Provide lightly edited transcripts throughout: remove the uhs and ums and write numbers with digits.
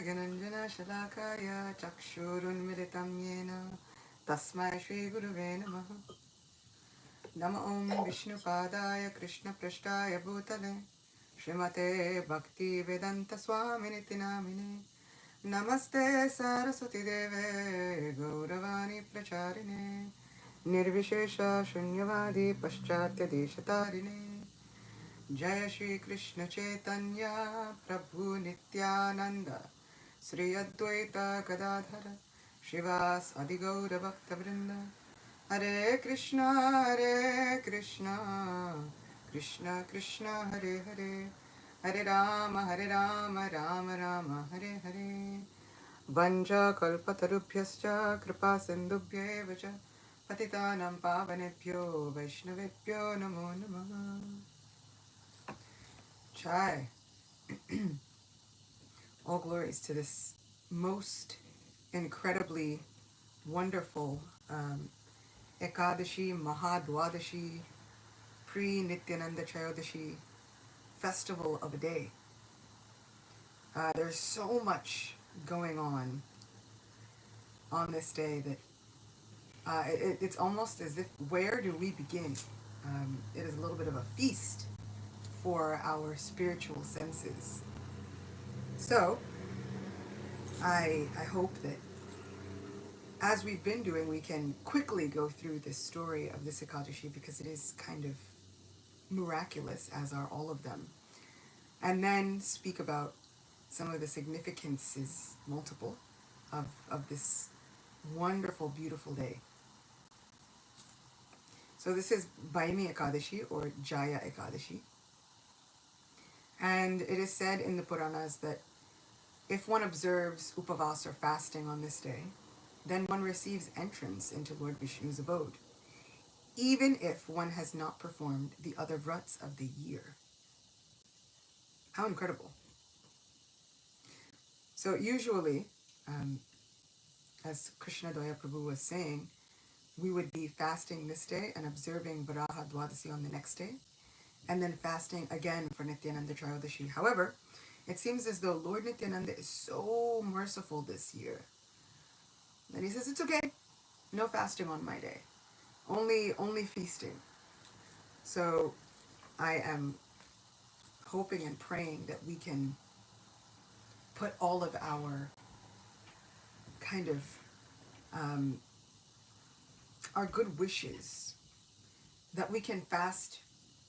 Gyananjana Shalakaya Chakshurunmilitam Yena Tasmai Shri Guruve Namaha. Nama Om Vishnupadaya Krishna Prashtaya Bhutale Srimate Bhakti Vedanta Swaminiti Namine Namaste Saraswati Deve Gauravani Pracharine Nirvishesha Shunyavadi Paschatya Deshatarine Jaya Shri Krishna Chaitanya Prabhu Nityananda Sri Advaita Gadadhara Shivas Adigaura Bhakta Vrinda Hare Krishna Krishna Krishna Hare Hare Hare Rama Rama Rama Hare Hare Vanja kalpatarubhyascha kripa sindubhya cha patitanam pavanebhyo vaishnavebhyo namo namaha. Chai. All glories to this most incredibly wonderful Ekadashi, Mahadwadashi, Pre-Nityananda Chayodashi festival of a day. There's so much going on this day that it's almost as if, where do we begin? It is a little bit of a feast for our spiritual senses. So, I hope that as we've been doing, we can quickly go through this story of this Ekadashi because it is kind of miraculous, as are all of them. And then speak about some of the significances, multiple, of this wonderful, beautiful day. So this is Baimi Ekadashi or Jaya Ekadashi. And it is said in the Puranas that if one observes upavas or fasting on this day, then one receives entrance into Lord Vishnu's abode, even if one has not performed the other vrats of the year. How incredible. So usually, as Krishna Daya Prabhu was saying, we would be fasting this day and observing Varaha Dwadasi on the next day, and then fasting again for Nityananda Chayodashi. However, it seems as though Lord Nityananda is so merciful this year that he says, it's okay, no fasting on my day, only feasting. So I am hoping and praying that we can put all of our kind of our good wishes, that we can fast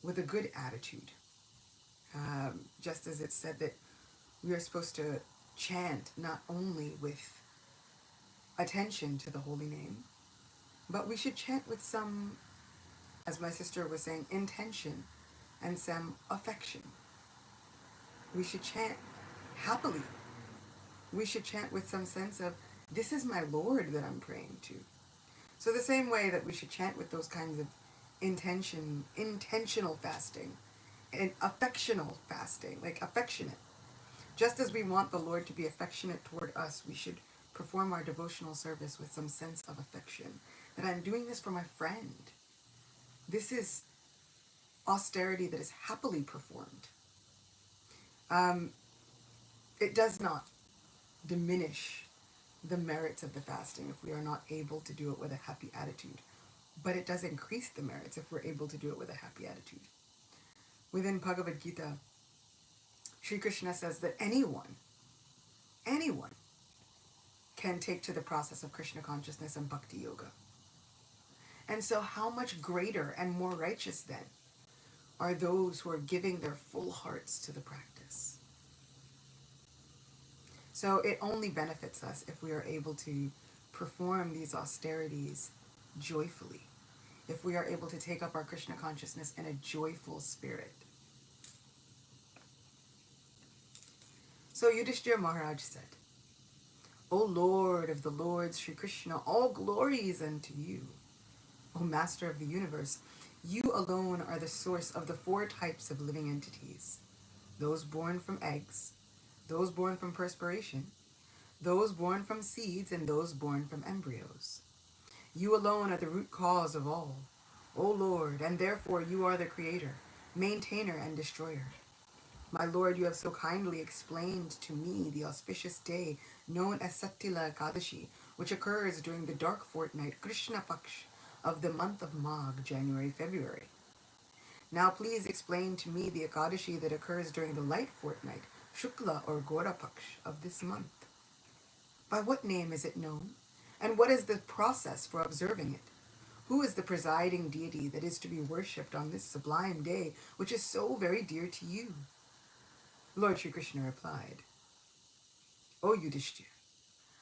with a good attitude. Just as it said that we are supposed to chant not only with attention to the holy name, but we should chant with some, as my sister was saying, intention and some affection. We should chant happily. We should chant with some sense of, this is my Lord that I'm praying to. So the same way that we should chant with those kinds of intentional fasting, and affectional fasting, like affectionate. Just as we want the Lord to be affectionate toward us, we should perform our devotional service with some sense of affection. That I'm doing this for my friend. This is austerity that is happily performed. It does not diminish the merits of the fasting if we are not able to do it with a happy attitude. But it does increase the merits if we're able to do it with a happy attitude. Within Bhagavad Gita, Sri Krishna says that anyone can take to the process of Krishna consciousness and bhakti yoga. And so how much greater and more righteous then are those who are giving their full hearts to the practice. So it only benefits us if we are able to perform these austerities joyfully, if we are able to take up our Krishna consciousness in a joyful spirit. So Yudhishthira Maharaj said, O Lord of the Lords, Sri Krishna, all glory is unto you. O Master of the universe, you alone are the source of the four types of living entities. Those born from eggs, those born from perspiration, those born from seeds, and those born from embryos. You alone are the root cause of all, O Lord, and therefore you are the creator, maintainer, and destroyer. My Lord, you have so kindly explained to me the auspicious day known as Sattila Ekadashi, which occurs during the dark fortnight Krishna Paksh of the month of Magh, January, February. Now please explain to me the Ekadashi that occurs during the light fortnight, Shukla or Gora Paksh of this month. By what name is it known? And what is the process for observing it? Who is the presiding deity that is to be worshipped on this sublime day, which is so very dear to you? Lord Shri Krishna replied, O Yudhishthir,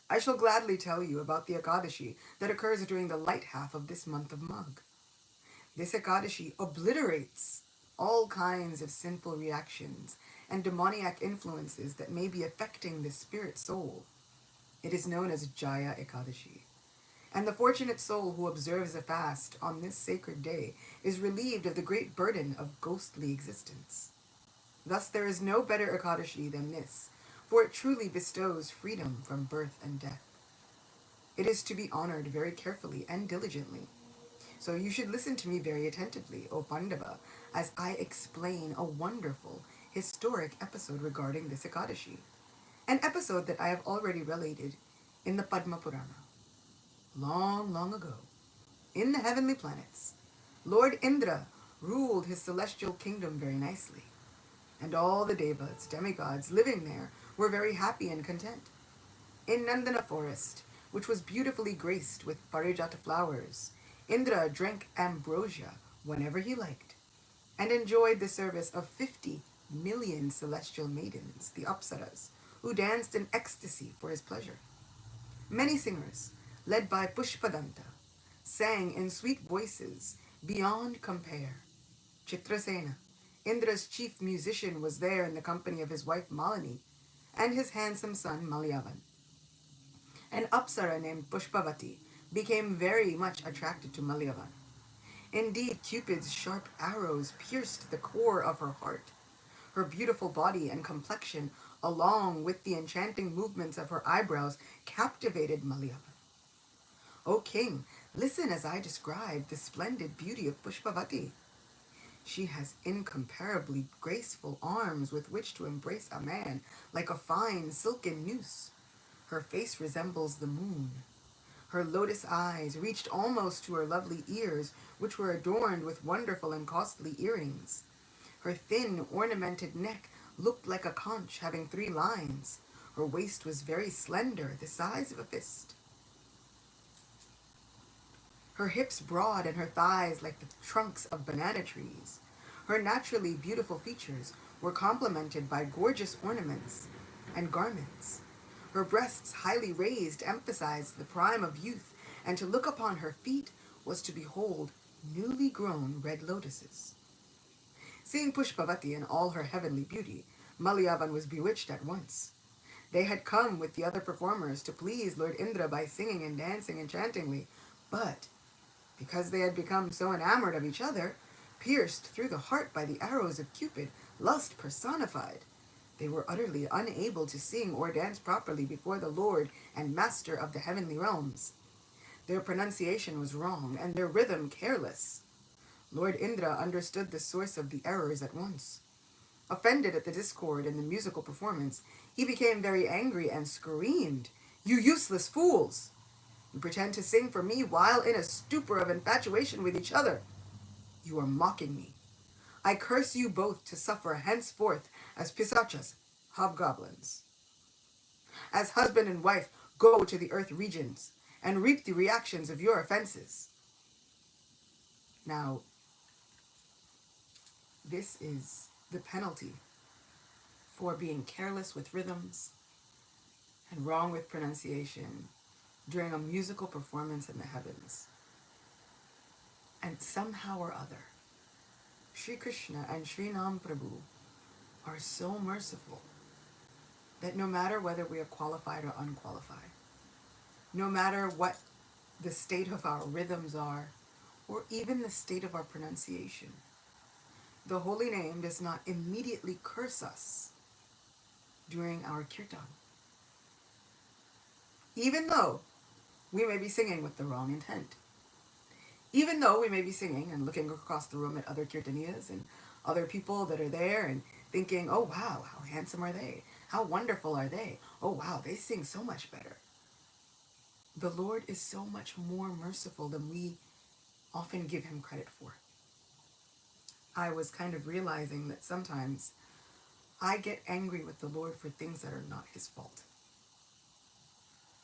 I shall gladly tell you about the Ekadashi that occurs during the light half of this month of Magh. This Ekadashi obliterates all kinds of sinful reactions and demoniac influences that may be affecting the spirit soul. It is known as Jaya Ekadashi. And the fortunate soul who observes a fast on this sacred day is relieved of the great burden of ghostly existence. Thus there is no better Ekadashi than this, for it truly bestows freedom from birth and death. It is to be honored very carefully and diligently. So you should listen to me very attentively, O Pandava, as I explain a wonderful, historic episode regarding this Ekadashi. An episode that I have already related in the Padma Purana. Long, long ago, in the heavenly planets, Lord Indra ruled his celestial kingdom very nicely, and all the devas, demigods living there, were very happy and content. In Nandana forest, which was beautifully graced with parijata flowers, Indra drank ambrosia whenever he liked, and enjoyed the service of 50 million celestial maidens, the Apsaras, who danced in ecstasy for his pleasure. Many singers, led by Pushpadanta, sang in sweet voices beyond compare. Chitrasena, Indra's chief musician, was there in the company of his wife Malini and his handsome son Malavan. An Apsara named Pushpavati became very much attracted to Malavan. Indeed, Cupid's sharp arrows pierced the core of her heart. Her beautiful body and complexion, along with the enchanting movements of her eyebrows, captivated Malavan. O king, listen as I describe the splendid beauty of Pushpavati. She has incomparably graceful arms with which to embrace a man like a fine silken noose. Her face resembles the moon. Her lotus eyes reached almost to her lovely ears, which were adorned with wonderful and costly earrings. Her thin, ornamented neck looked like a conch having 3 lines. Her waist was very slender, the size of a fist. Her hips broad and her thighs like the trunks of banana trees. Her naturally beautiful features were complemented by gorgeous ornaments and garments. Her breasts, highly raised, emphasized the prime of youth, and to look upon her feet was to behold newly grown red lotuses. Seeing Pushpavati in all her heavenly beauty, Malayavan was bewitched at once. They had come with the other performers to please Lord Indra by singing and dancing enchantingly, but because they had become so enamored of each other, pierced through the heart by the arrows of Cupid, lust personified, they were utterly unable to sing or dance properly before the Lord and Master of the heavenly realms. Their pronunciation was wrong, and their rhythm careless. Lord Indra understood the source of the errors at once. Offended at the discord in the musical performance, he became very angry and screamed, "You useless fools! You pretend to sing for me while in a stupor of infatuation with each other. You are mocking me. I curse you both to suffer henceforth as pisachas, hobgoblins. As husband and wife, go to the earth regions and reap the reactions of your offenses." Now, this is the penalty for being careless with rhythms and wrong with pronunciation during a musical performance in the heavens. And somehow or other, Sri Krishna and Sri Nam Prabhu are so merciful that no matter whether we are qualified or unqualified, no matter what the state of our rhythms are, or even the state of our pronunciation, the holy name does not immediately curse us during our kirtan. Even though we may be singing with the wrong intent. Even though we may be singing and looking across the room at other kirtaniyas and other people that are there, and thinking, oh wow, how handsome are they? How wonderful are they? Oh wow, they sing so much better. The Lord is so much more merciful than we often give him credit for. I was kind of realizing that sometimes I get angry with the Lord for things that are not his fault.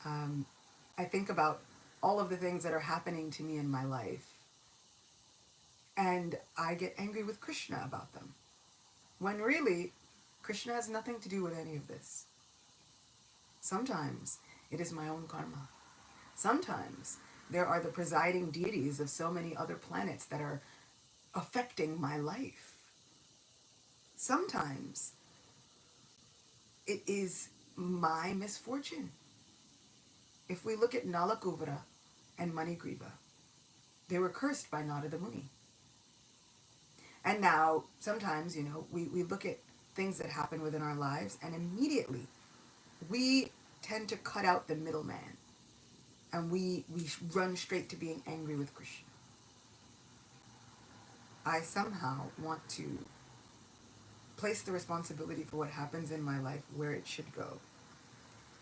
I think about all of the things that are happening to me in my life, and I get angry with Krishna about them. When really, Krishna has nothing to do with any of this. Sometimes it is my own karma. Sometimes there are the presiding deities of so many other planets that are affecting my life. Sometimes it is my misfortune. If we look at Nalakuvara and Manigriva, they were cursed by Narada Muni. And now, sometimes, we look at things that happen within our lives, and immediately we tend to cut out the middleman, and we run straight to being angry with Krishna. I somehow want to place the responsibility for what happens in my life where it should go,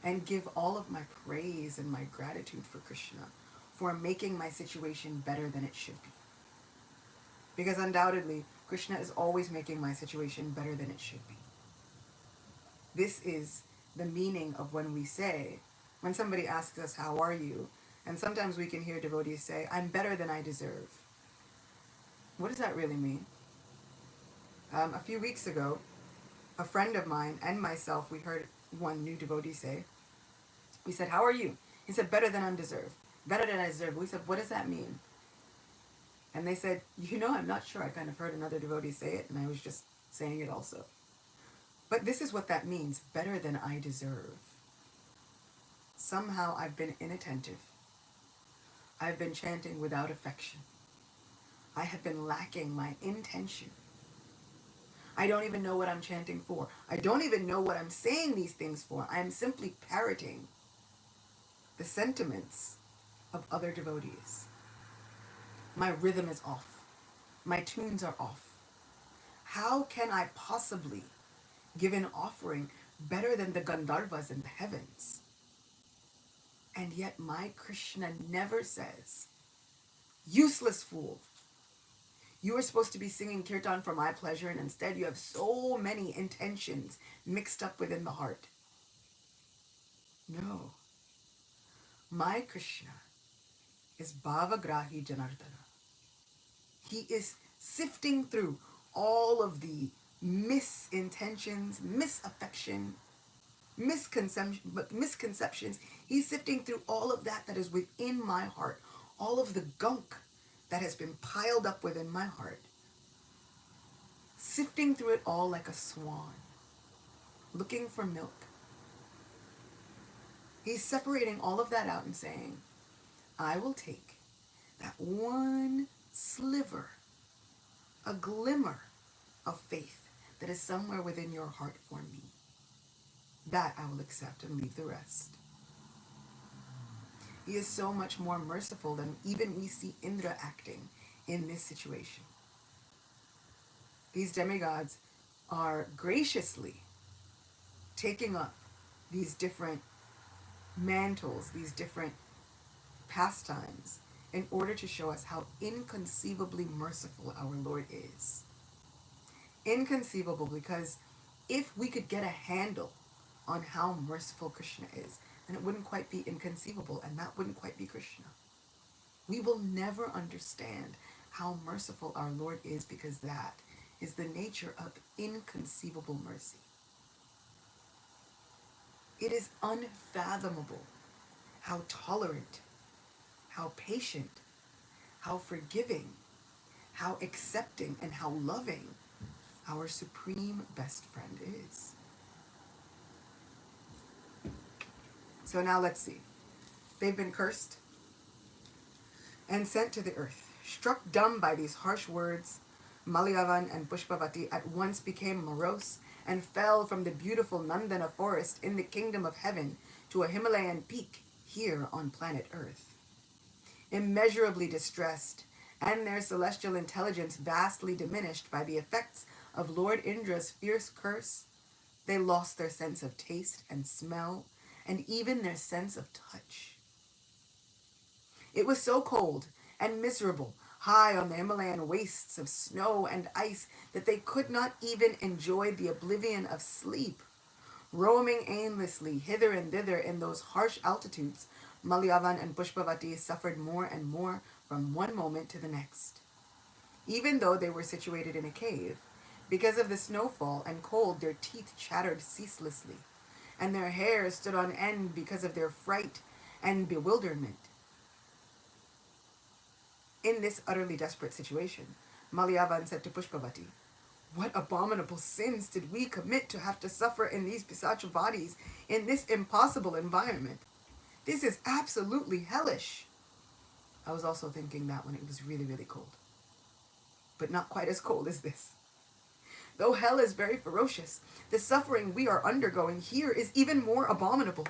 and give all of my praise and my gratitude for Krishna for making my situation better than it should be. Because undoubtedly, Krishna is always making my situation better than it should be. This is the meaning of when somebody asks us, how are you? And sometimes we can hear devotees say, I'm better than I deserve. What does that really mean? A few weeks ago, a friend of mine and myself, we heard one new devotee say, we said, how are you? He said, better than I deserve. Better than I deserve. We said, what does that mean? And they said, I'm not sure. I kind of heard another devotee say it, and I was just saying it also. But this is what that means, better than I deserve. Somehow I've been inattentive. I've been chanting without affection. I have been lacking my intention. I don't even know what I'm chanting for. I don't even know what I'm saying these things for. I'm simply parroting the sentiments of other devotees. My rhythm is off. My tunes are off. How can I possibly give an offering better than the Gandharvas in the heavens? And yet my Krishna never says, useless fool, you are supposed to be singing kirtan for my pleasure, and instead you have so many intentions mixed up within the heart. No. My Krishna is Bhavagrahi Janardana. He is sifting through all of the misintentions, misaffection, misconceptions. He's sifting through all of that is within my heart, all of the gunk that has been piled up within my heart, sifting through it all like a swan, looking for milk. He's separating all of that out and saying, I will take that one sliver, a glimmer of faith that is somewhere within your heart for me. That I will accept and leave the rest. He is so much more merciful than even we see Indra acting in this situation. These demigods are graciously taking up these different mantles, these different pastimes, in order to show us how inconceivably merciful our Lord is. Inconceivable, because if we could get a handle on how merciful Krishna is, then it wouldn't quite be inconceivable, and that wouldn't quite be Krishna. We will never understand how merciful our Lord is, because that is the nature of inconceivable mercy. It is unfathomable how tolerant, how patient, how forgiving, how accepting, and how loving our supreme best friend is. So now let's see. They've been cursed and sent to the earth. Struck dumb by these harsh words, Malavan and Pushpavati at once became morose and fell from the beautiful Nandana forest in the kingdom of heaven to a Himalayan peak here on planet Earth. Immeasurably distressed, and their celestial intelligence vastly diminished by the effects of Lord Indra's fierce curse, they lost their sense of taste and smell, and even their sense of touch. It was so cold and miserable, high on the Himalayan wastes of snow and ice, that they could not even enjoy the oblivion of sleep. Roaming aimlessly hither and thither in those harsh altitudes, Malavan and Pushpavati suffered more and more from one moment to the next. Even though they were situated in a cave, because of the snowfall and cold, their teeth chattered ceaselessly, and their hair stood on end because of their fright and bewilderment. In this utterly desperate situation, Malayavan said to Pushpavati, "What abominable sins did we commit to have to suffer in these pisacha bodies in this impossible environment? This is absolutely hellish." I was also thinking that when it was really, really cold. But not quite as cold as this. Though hell is very ferocious, the suffering we are undergoing here is even more abominable.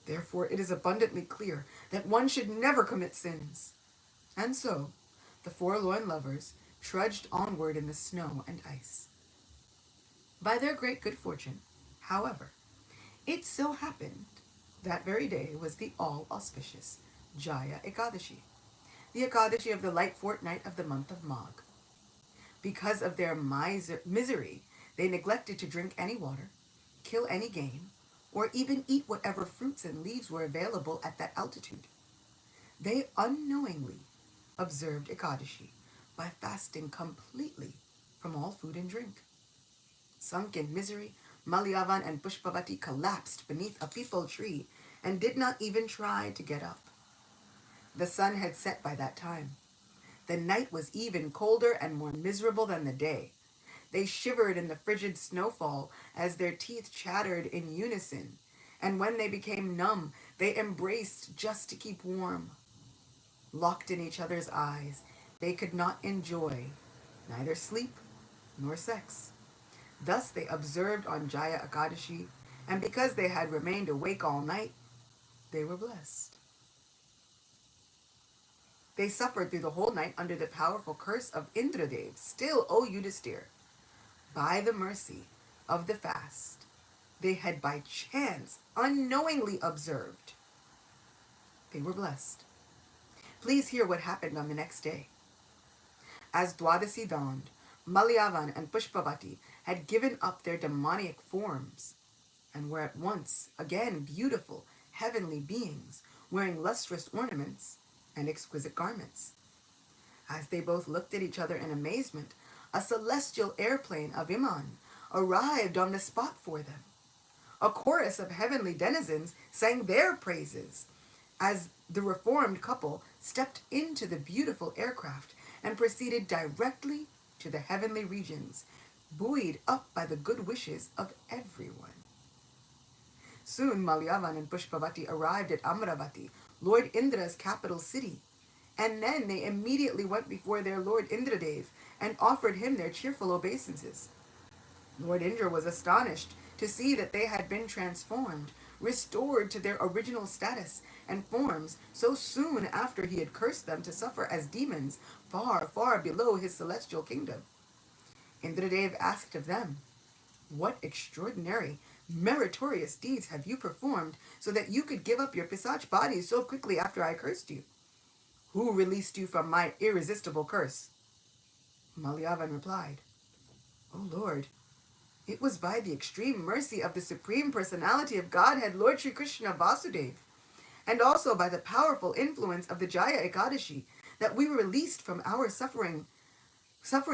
Therefore, it is abundantly clear that one should never commit sins. And so, the forlorn lovers trudged onward in the snow and ice. By their great good fortune, however, it so happened that very day was the all-auspicious Jaya Ekadashi, the Ekadashi of the light fortnight of the month of Magh. Because of their misery, they neglected to drink any water, kill any game, or even eat whatever fruits and leaves were available at that altitude. They unknowingly observed Ekadashi by fasting completely from all food and drink. Sunk in misery, Malavan and Pushpavati collapsed beneath a peepal tree and did not even try to get up. The sun had set by that time. The night was even colder and more miserable than the day. They shivered in the frigid snowfall as their teeth chattered in unison, and when they became numb, they embraced just to keep warm. Locked in each other's eyes, they could not enjoy neither sleep nor sex. Thus they observed on Jaya Ekadashi, and because they had remained awake all night, they were blessed. They suffered through the whole night under the powerful curse of Indradev. Still, O Yudhisthira, by the mercy of the fast, they had by chance unknowingly observed. They were blessed. Please hear what happened on the next day. As Dwadasi dawned, Malayavan and Pushpavati had given up their demoniac forms and were at once again beautiful, heavenly beings, wearing lustrous ornaments and exquisite garments. As they both looked at each other in amazement, a celestial airplane of Iman arrived on the spot for them. A chorus of heavenly denizens sang their praises as the reformed couple stepped into the beautiful aircraft and proceeded directly to the heavenly regions, buoyed up by the good wishes of everyone. Soon Malavan and Pushpavati arrived at Amravati, Lord Indra's capital city, and then they immediately went before their Lord Indradev and offered him their cheerful obeisances. Lord Indra was astonished to see that they had been transformed, restored to their original status and forms so soon after he had cursed them to suffer as demons far, far below his celestial kingdom. Indradev asked of them, "What extraordinary, meritorious deeds have you performed so that you could give up your pisach bodies so quickly after I cursed you? Who released you from my irresistible curse?" Malayavan replied, "O Lord, it was by the extreme mercy of the Supreme Personality of Godhead, Lord Sri Krishna Vasudev, and also by the powerful influence of the Jaya Ekadashi, that we were released from our suffering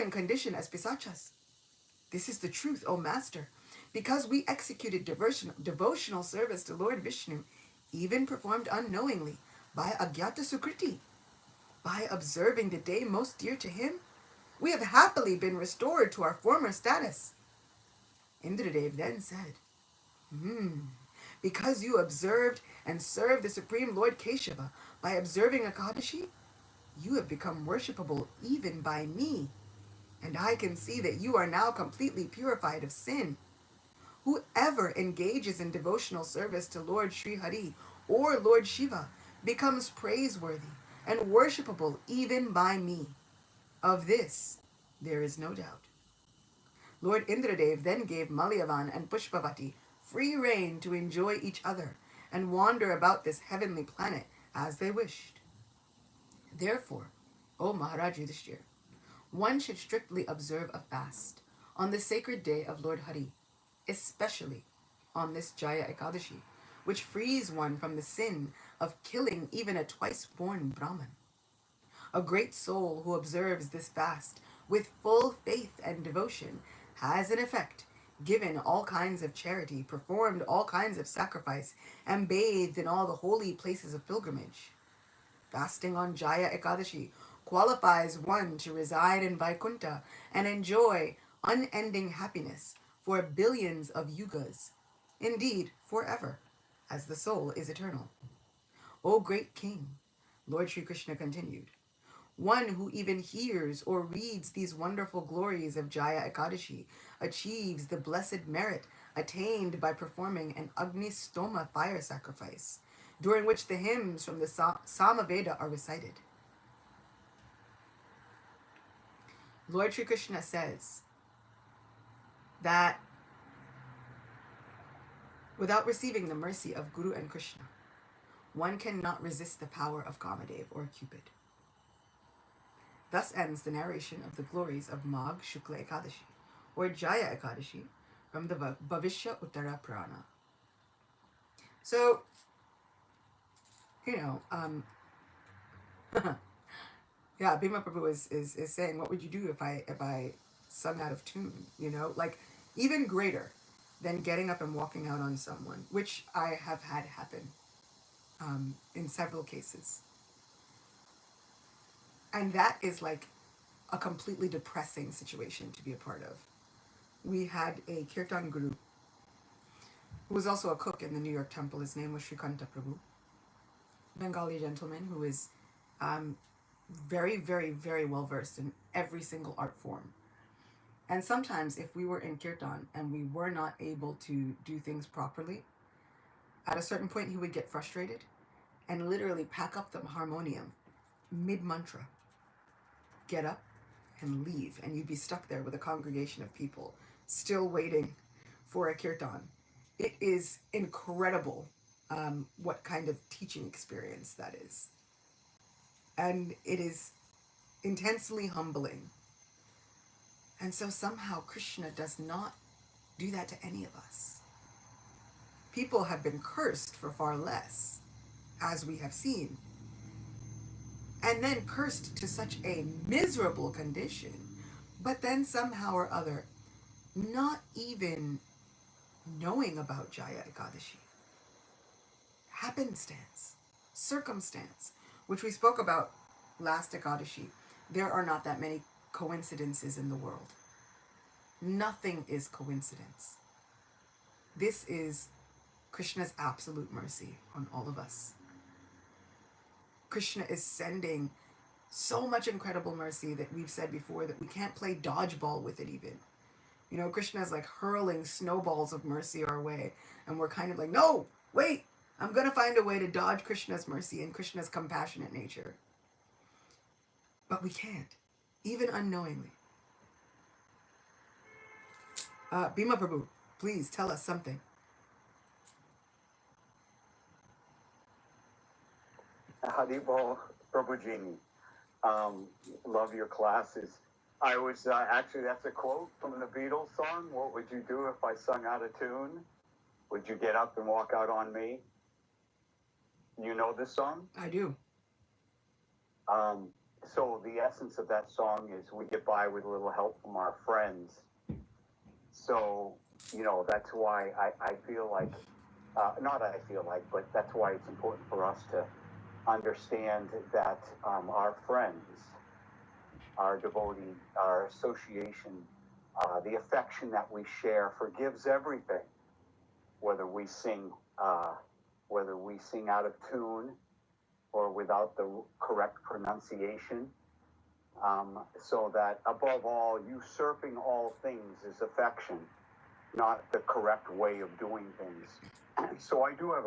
condition as pisachas. This is the truth, O Master, because we executed devotional service to Lord Vishnu, even performed unknowingly by Agyata Sukriti. By observing the day most dear to him, we have happily been restored to our former status." Indradev then said, Because you observed and served the Supreme Lord Keshava by observing Ekadashi, you have become worshipable even by me, and I can see that you are now completely purified of sin. Whoever engages in devotional service to Lord Sri Hari or Lord Shiva becomes praiseworthy and worshipable even by me. Of this there is no doubt. Lord Indradev then gave Malavan and Pushpavati free rein to enjoy each other and wander about this heavenly planet as they wished. Therefore, O Maharaj Yudhishthir, one should strictly observe a fast on the sacred day of Lord Hari, especially on this Jaya Ekadashi, which frees one from the sin of killing even a twice-born Brahman. A great soul who observes this fast with full faith and devotion has in effect given all kinds of charity, performed all kinds of sacrifice, and bathed in all the holy places of pilgrimage. Fasting on Jaya Ekadashi qualifies one to reside in Vaikuntha and enjoy unending happiness for billions of yugas, indeed forever, as the soul is eternal. O great king, Lord Sri Krishna continued, one who even hears or reads these wonderful glories of Jaya Ekadashi achieves the blessed merit attained by performing an Agni Stoma fire sacrifice, during which the hymns from the Samaveda are recited. Lord Sri Krishna says that without receiving the mercy of Guru and Krishna, one cannot resist the power of Kamadev or Cupid. Thus ends the narration of the glories of Magh Shukla Ekadashi, or Jaya Ekadashi, from the Bhavishya Uttara Purana. So, yeah, Bhima Prabhu is saying, what would you do if I sung out of tune? Like even greater than getting up and walking out on someone, which I have had happen in several cases. And that is like a completely depressing situation to be a part of. We had a Kirtan Guru who was also a cook in the New York temple. His name was Shrikanta Prabhu, Bengali gentleman who is very, very, very well versed in every single art form. And sometimes if we were in Kirtan and we were not able to do things properly, at a certain point he would get frustrated and literally pack up the harmonium mid-mantra, get up and leave, and you'd be stuck there with a congregation of people still waiting for a Kirtan. It is incredible what kind of teaching experience that is. And it is intensely humbling. And so somehow Krishna does not do that to any of us. People have been cursed for far less, as we have seen, and then cursed to such a miserable condition, but then somehow or other not even knowing about Jaya Ekadashi. Happenstance, circumstance, which we spoke about last Ekadashi. There are not that many coincidences in the world. Nothing is coincidence. This is Krishna's absolute mercy on all of us. Krishna is sending so much incredible mercy that we've said before that we can't play dodgeball with it even. Krishna is like hurling snowballs of mercy our way, and we're kind of like, no, wait, I'm going to find a way to dodge Krishna's mercy and Krishna's compassionate nature. But we can't, even unknowingly. Bhima Prabhu, please tell us something. Haribo Prabhuji, love your classes. I was actually, that's a quote from the Beatles song. What would you do if I sung out of tune? Would you get up and walk out on me? You know this song? I do. So the essence of that song is we get by with a little help from our friends. So, that's why I feel like, not I feel like, but that's why it's important for us to understand that our friends, our devotee, our association, the affection that we share forgives everything, whether we sing out of tune or without the correct pronunciation. So that above all, usurping all things is affection, not the correct way of doing things. So I do have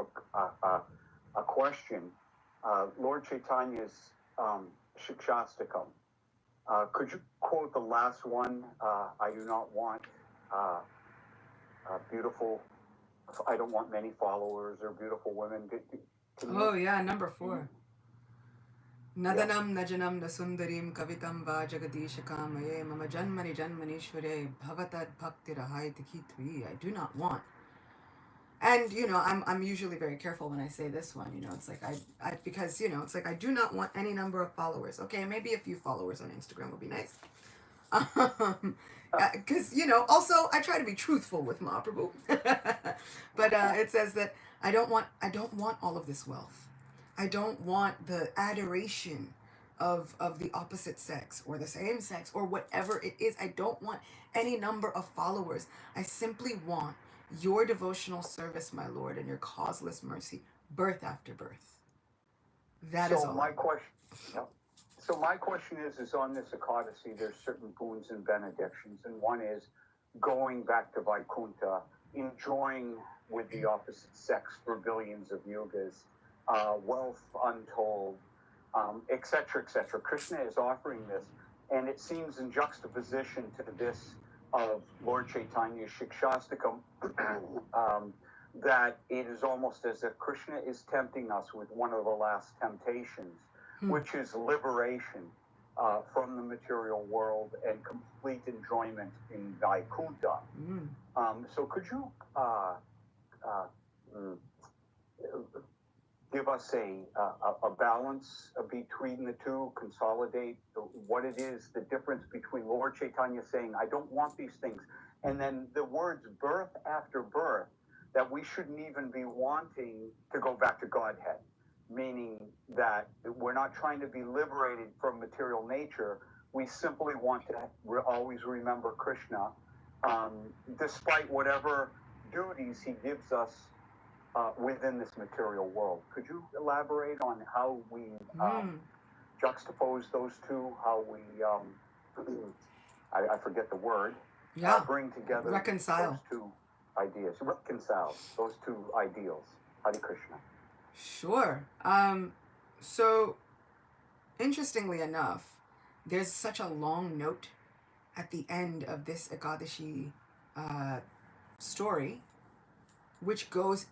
a question. Lord Chaitanya's Shikshastakam. Could you quote the last one? I do not want beautiful. I don't want many followers or beautiful women. Oh yeah, number 4. Yeah. Nadanam najanam nasundarim kavitam va jagadishakamaye mama janmani janmanishware bhavatad bhaktirahai tikitvi. I do not want. And I'm usually very careful when I say this one. It's like I because it's like I do not want any number of followers. Okay, maybe a few followers on Instagram would be nice. Because also I try to be truthful with Mahaprabhu. But it says that I don't want all of this wealth. I don't want the adoration of the opposite sex or the same sex or whatever it is. I don't want any number of followers. I simply want your devotional service, my Lord, and your causeless mercy, birth after birth. That is So all. my question, yep. So my question is on this Ekadashi, there's certain boons and benedictions, and one is going back to Vaikuntha, enjoying with the opposite sex for billions of yugas, wealth untold, etc., etc. Krishna is offering this, and it seems in juxtaposition to this of Lord Chaitanya's Shikshastakam, that it is almost as if Krishna is tempting us with one of the last temptations, which is liberation from the material world and complete enjoyment in Vaikuntha. So could you give us a balance between the two, consolidate what it is, the difference between Lord Chaitanya saying, I don't want these things, and then the words birth after birth, that we shouldn't even be wanting to go back to Godhead, meaning that we're not trying to be liberated from material nature. We simply want to always remember Krishna, despite whatever duties he gives us within this material world. Could you elaborate on how we juxtapose those two, how we, I forget the word, bring together reconcile those two ideas, reconcile those two ideals. Hare Krishna. Sure. So, interestingly enough, there's such a long note at the end of this Ekadashi story, which goes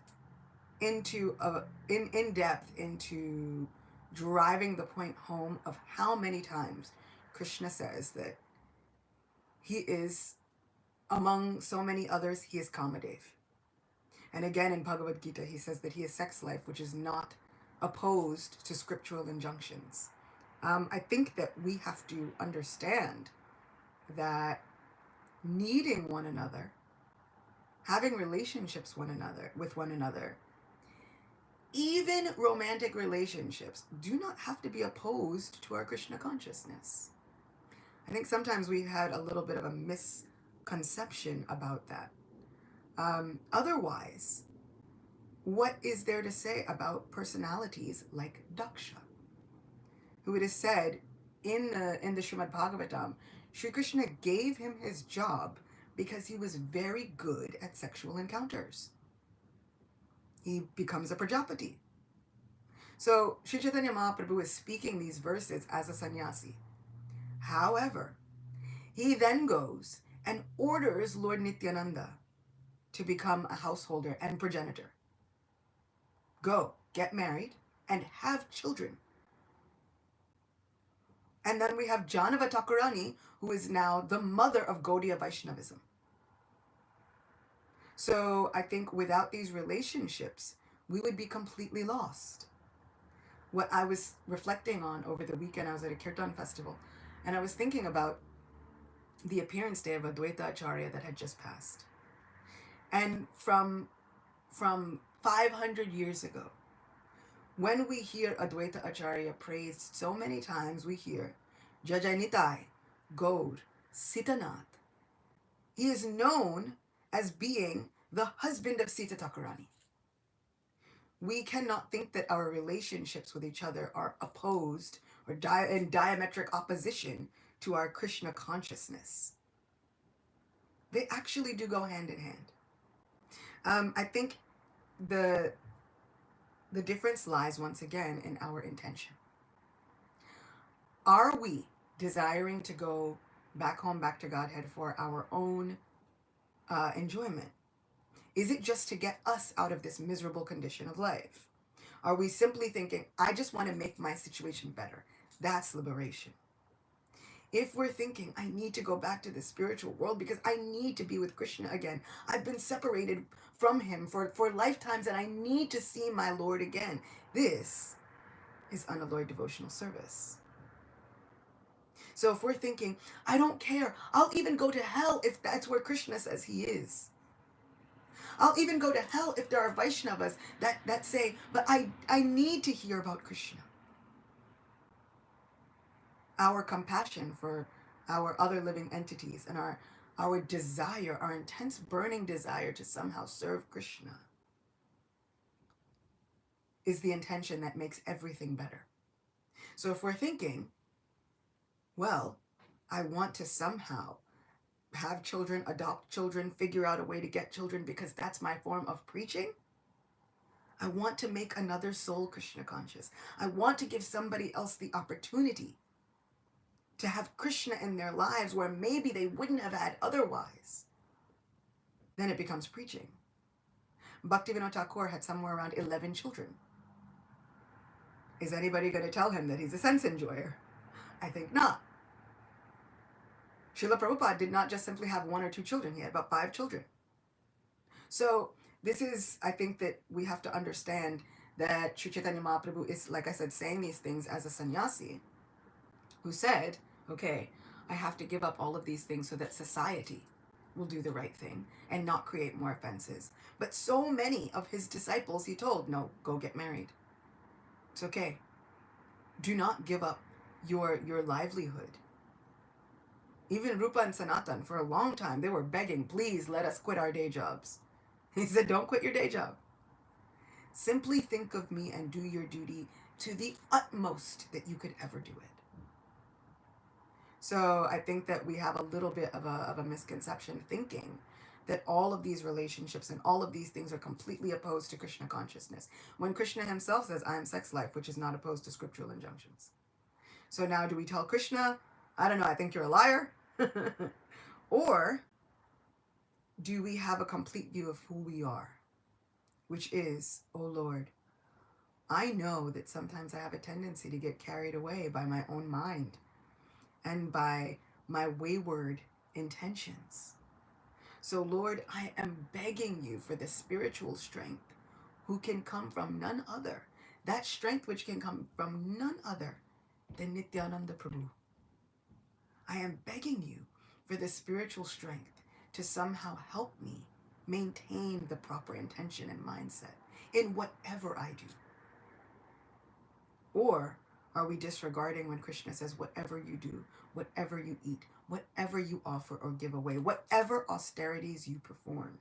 into in depth into driving the point home of how many times Krishna says that he is, among so many others, he is Kamadev. And again in Bhagavad Gita, he says that he is sex life, which is not opposed to scriptural injunctions. I think that we have to understand that needing one another, having relationships with one another, even romantic relationships, do not have to be opposed to our Krishna consciousness. I think sometimes we've had a little bit of a misconception about that. Otherwise, what is there to say about personalities like Daksha, who it is said in the Srimad Bhagavatam, Sri Krishna gave him his job because he was very good at sexual encounters. He becomes a Prajapati. So Sri Chaitanya Mahaprabhu is speaking these verses as a sannyasi. However, he then goes and orders Lord Nityananda to become a householder and progenitor. Go, get married, and have children. And then we have Janava Thakurani, who is now the mother of Gaudiya Vaishnavism. So I think without these relationships, we would be completely lost. What I was reflecting on over the weekend, I was at a Kirtan festival, and I was thinking about the appearance day of Advaita Acharya that had just passed. And from 500 years ago, when we hear Advaita Acharya praised so many times, we hear Jajanitai, Gaur, Sitanath. He is known as being the husband of Sita Thakurani. We cannot think that our relationships with each other are opposed or in diametric opposition to our Krishna consciousness. They actually do go hand in hand. I think the difference lies once again in our intention. Are we desiring to go back home, back to Godhead for our own enjoyment? Is it just to get us out of this miserable condition of life? Are we simply thinking, I just want to make my situation better? That's liberation. If we're thinking, I need to go back to the spiritual world because I need to be with Krishna again. I've been separated from him for lifetimes and I need to see my Lord again. This is unalloyed devotional service. So if we're thinking, I don't care, I'll even go to hell if that's where Krishna says he is. I'll even go to hell if there are Vaishnavas that say, but I need to hear about Krishna. Our compassion for our other living entities and our desire, our intense burning desire to somehow serve Krishna is the intention that makes everything better. So if we're thinking, well, I want to somehow have children, adopt children, figure out a way to get children because that's my form of preaching. I want to make another soul Krishna conscious. I want to give somebody else the opportunity to have Krishna in their lives where maybe they wouldn't have had otherwise. Then it becomes preaching. Bhaktivinoda Thakur had somewhere around 11 children. Is anybody going to tell him that he's a sense enjoyer? I think not. Srila Prabhupada did not just simply have 1 or 2 children. He had about 5 children. So this is, I think that we have to understand that Sri Chaitanya Mahaprabhu is, like I said, saying these things as a sannyasi who said, okay, I have to give up all of these things so that society will do the right thing and not create more offenses. But so many of his disciples, he told, no, go get married. It's okay. Do not give up your livelihood. Even Rupa and Sanatan, for a long time, they were begging, please let us quit our day jobs. He said, don't quit your day job. Simply think of me and do your duty to the utmost that you could ever do it. So I think that we have a little bit of a misconception thinking that all of these relationships and all of these things are completely opposed to Krishna consciousness. When Krishna himself says, I am sex life, which is not opposed to scriptural injunctions. So now do we tell Krishna, I don't know, I think you're a liar? Or do we have a complete view of who we are? Which is, oh Lord, I know that sometimes I have a tendency to get carried away by my own mind and by my wayward intentions. So Lord, I am begging you for the spiritual strength who can come from none other. That strength which can come from none other than Nityananda Prabhu. I am begging you for the spiritual strength to somehow help me maintain the proper intention and mindset in whatever I do. Or are we disregarding when Krishna says, whatever you do, whatever you eat, whatever you offer or give away, whatever austerities you perform,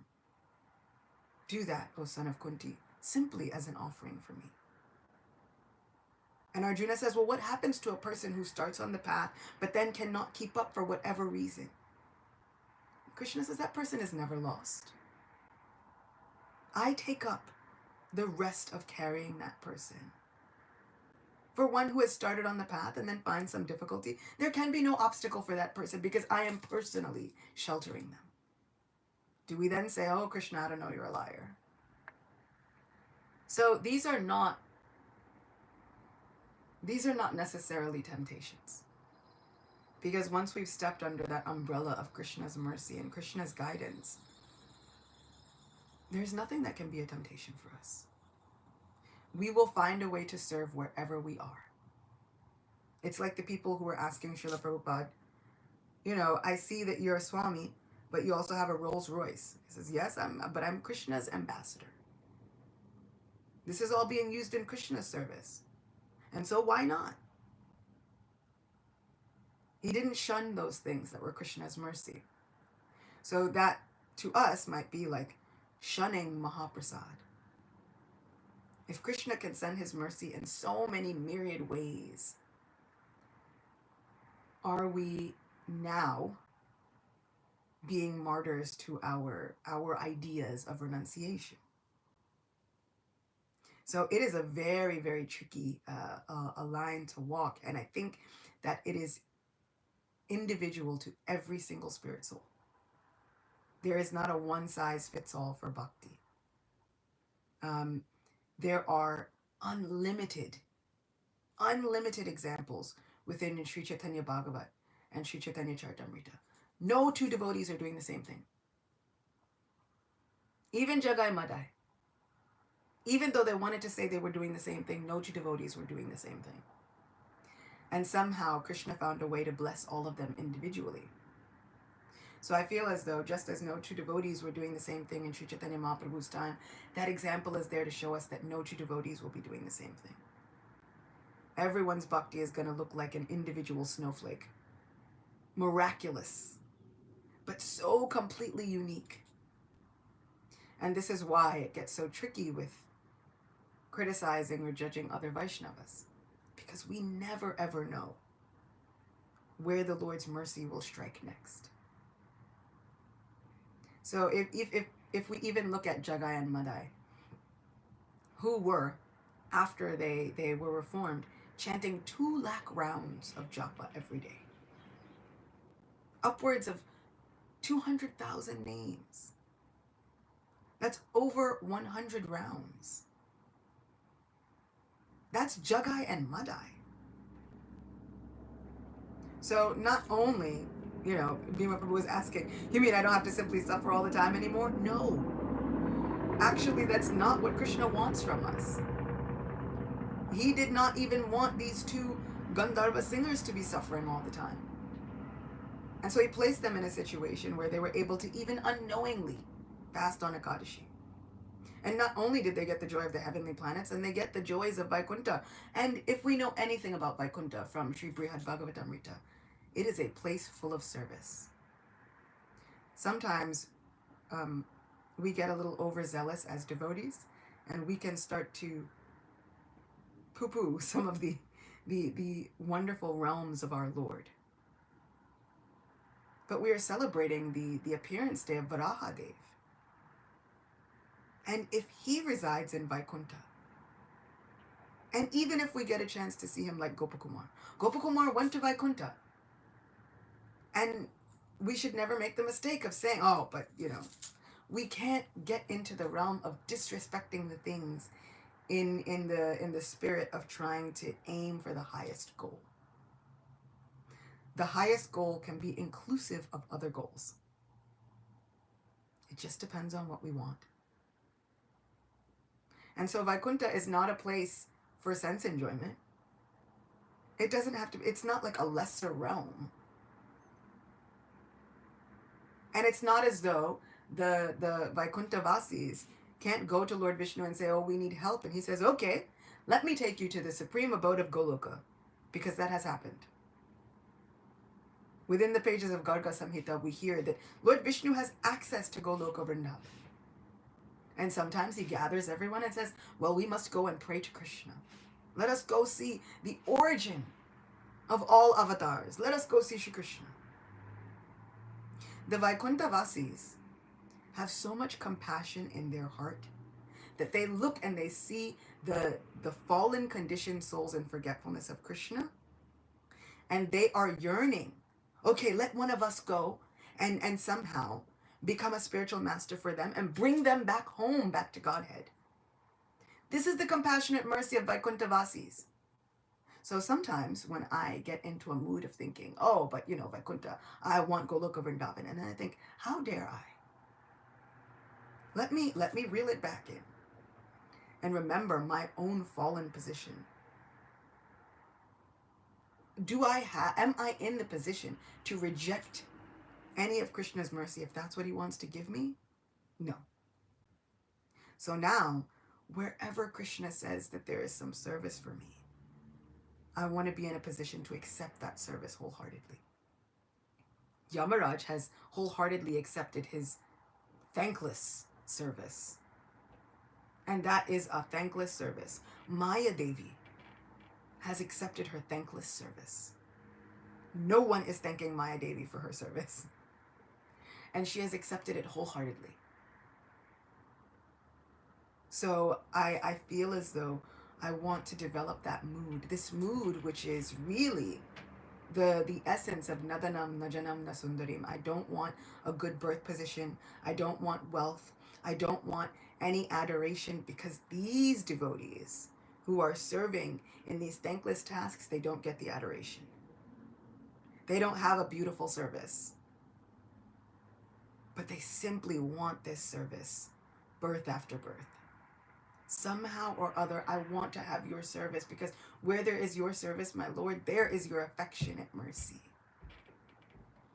do that, O son of Kunti, simply as an offering for me. And Arjuna says, well, what happens to a person who starts on the path but then cannot keep up for whatever reason? Krishna says that person is never lost. I take up the rest of carrying that person. For one who has started on the path and then finds some difficulty, there can be no obstacle for that person because I am personally sheltering them. Do we then say, oh, Krishna, I don't know, you're a liar? So these are not necessarily temptations. Because once we've stepped under that umbrella of Krishna's mercy and Krishna's guidance, there's nothing that can be a temptation for us. We will find a way to serve wherever we are. It's like the people who were asking Srila Prabhupada, you know, I see that you're a Swami, but you also have a Rolls Royce. He says, yes, but I'm Krishna's ambassador. This is all being used in Krishna's service. And so why not? He didn't shun those things that were Krishna's mercy. So that to us might be like shunning Mahaprasad. If Krishna can send his mercy in so many myriad ways, are we now being martyrs to our ideas of renunciation? So it is a very, very tricky a line to walk. And I think that it is individual to every single spirit soul. There is not a one size fits all for bhakti. There are unlimited examples within Sri Chaitanya Bhagavat and Sri Chaitanya Charitamrita. No two devotees are doing the same thing. Even Jagai Madai, even though they wanted to say they were doing the same thing, no two devotees were doing the same thing. And somehow Krishna found a way to bless all of them individually. So I feel as though just as no two devotees were doing the same thing in Sri Chaitanya Mahaprabhu's time, that example is there to show us that no two devotees will be doing the same thing. Everyone's bhakti is going to look like an individual snowflake. Miraculous, but so completely unique. And this is why it gets so tricky with criticizing or judging other Vaishnavas, because we never ever know where the Lord's mercy will strike next. So if we even look at Jagai and Madai, who were, after they were reformed, chanting 2 lakh rounds of japa every day, upwards of 200,000 names. That's over 100 rounds. That's Jagai and Madai. So not only, Bhima Prabhu was asking, you mean I don't have to simply suffer all the time anymore? No. Actually, that's not what Krishna wants from us. He did not even want these 2 Gandharva singers to be suffering all the time. And so he placed them in a situation where they were able to even unknowingly fast on Ekadashi. And not only did they get the joy of the heavenly planets, and they get the joys of Vaikuntha. And if we know anything about Vaikuntha from Sri Brihad Bhagavatamrita, it is a place full of service. Sometimes we get a little overzealous as devotees, and we can start to poo-poo some of the wonderful realms of our Lord. But we are celebrating the appearance day of Varahadev. And if he resides in Vaikuntha, and even if we get a chance to see him like Gopakumar went to Vaikuntha. And we should never make the mistake of saying, oh, but, we can't get into the realm of disrespecting the things in the spirit of trying to aim for the highest goal. The highest goal can be inclusive of other goals. It just depends on what we want. And so Vaikuntha is not a place for sense enjoyment. It doesn't have to, it's not like a lesser realm. And it's not as though the Vaikuntha Vasis can't go to Lord Vishnu and say, oh, we need help. And he says, okay, let me take you to the supreme abode of Goloka, because that has happened. Within the pages of Garga Samhita, we hear that Lord Vishnu has access to Goloka Vrindavan. And sometimes he gathers everyone and says, well, we must go and pray to Krishna. Let us go see the origin of all avatars. Let us go see Shri Krishna. The Vaikuntha Vasis have so much compassion in their heart that they look and they see the fallen conditioned souls in forgetfulness of Krishna, and they are yearning, okay, let one of us go and somehow become a spiritual master for them and bring them back home, back to Godhead. This is the compassionate mercy of Vaikuntha Vasis. So sometimes when I get into a mood of thinking, oh, but Vaikuntha, I want Goloka Vrindavan, and then I think, how dare I? Let me reel it back in and remember my own fallen position. Am I in the position to reject any of Krishna's mercy if that's what he wants to give me? No. So now, wherever Krishna says that there is some service for me, I want to be in a position to accept that service wholeheartedly. Yamaraj has wholeheartedly accepted his thankless service. And that is a thankless service. Maya Devi has accepted her thankless service. No one is thanking Maya Devi for her service. And she has accepted it wholeheartedly. So I feel as though I want to develop that mood. This mood which is really the essence of nadanam najanam nasundarim. I don't want a good birth position. I don't want wealth. I don't want any adoration, because these devotees who are serving in these thankless tasks, they don't get the adoration. They don't have a beautiful service, but they simply want this service, birth after birth. Somehow or other, I want to have your service, because where there is your service, my Lord, there is your affectionate mercy.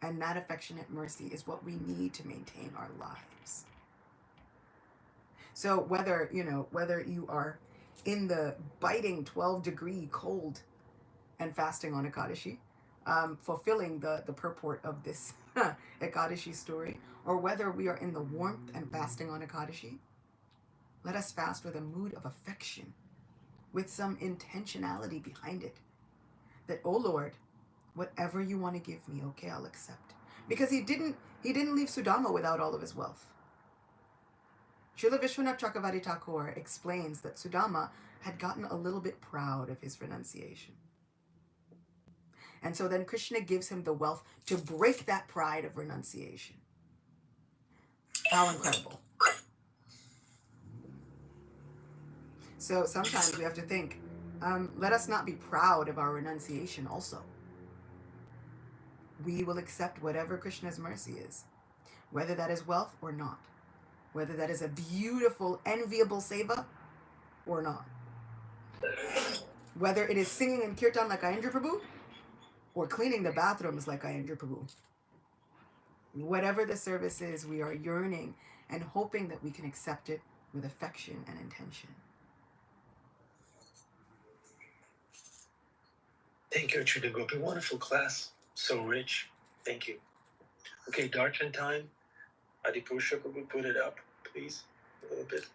And that affectionate mercy is what we need to maintain our lives. So whether you are in the biting 12-degree cold and fasting on Ekadashi, fulfilling the purport of this Ekadashi story, or whether we are in the warmth and fasting on Ekadashi, let us fast with a mood of affection, with some intentionality behind it. That, oh Lord, whatever you want to give me, okay, I'll accept. Because he didn't leave Sudama without all of his wealth. Srila Vishwanath Chakravarti Thakur explains that Sudama had gotten a little bit proud of his renunciation. And so then Krishna gives him the wealth to break that pride of renunciation. How incredible. So sometimes we have to think, let us not be proud of our renunciation also. We will accept whatever Krishna's mercy is, whether that is wealth or not, whether that is a beautiful, enviable seva or not, whether it is singing in kirtan like Ayendra Prabhu or cleaning the bathrooms like Ayendra Prabhu. Whatever the service is, we are yearning and hoping that we can accept it with affection and intention. Thank you, Acyuta Gopi. Wonderful class. So rich. Thank you. Okay, darshan time. Adipusha, could we put it up, please? A little bit.